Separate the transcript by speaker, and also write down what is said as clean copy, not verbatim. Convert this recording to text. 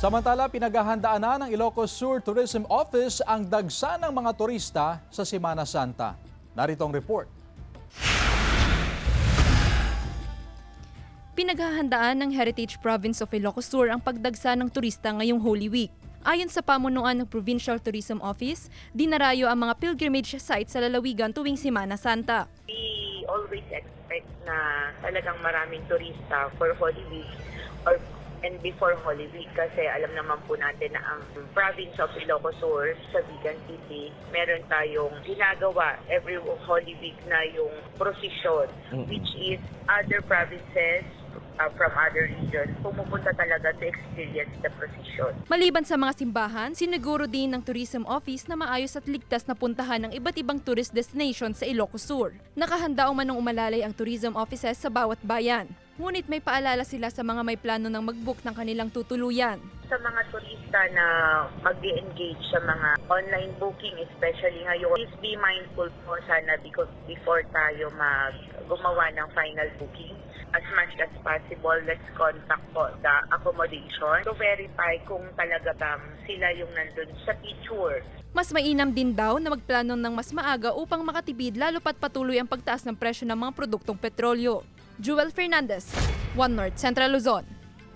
Speaker 1: Samantala, pinaghahandaan na ng Ilocos Sur Tourism Office ang dagsa ng mga turista sa Semana Santa. Narito ang report.
Speaker 2: Pinaghahandaan ng Heritage Province of Ilocos Sur ang pagdagsa ng turista ngayong Holy Week. Ayon sa pamunuan ng Provincial Tourism Office, dinarayo ang mga pilgrimage sites sa lalawigan tuwing Semana Santa.
Speaker 3: We always expect na talagang maraming turista for Holy Week and before Holy Week kasi alam naman po natin na ang province of Ilocos Sur sa Vigan City, meron tayong ginagawa every Holy Week na yung procession, which is other provinces from other regions pumupunta talaga to experience the procession.
Speaker 2: Maliban sa mga simbahan, siniguro din ng Tourism Office na maayos at ligtas na puntahan ng iba't ibang tourist destination sa Ilocos Sur. Nakahanda umanong umalalay ang tourism offices sa bawat bayan. Ngunit may paalala sila sa mga may plano ng mag-book ng kanilang tutuluyan.
Speaker 3: Sa mga turista na mag-engage sa mga online booking, especially ngayon, please be mindful po sana because before tayo gumawa ng final booking. As much as possible, let's contact po the accommodation to verify kung talaga bang sila yung nandun sa picture.
Speaker 2: Mas mainam din daw na magplano ng mas maaga upang makatipid lalo pat patuloy ang pagtaas ng presyo ng mga produktong petrolyo. Jewel Fernandez, One North Central Luzon.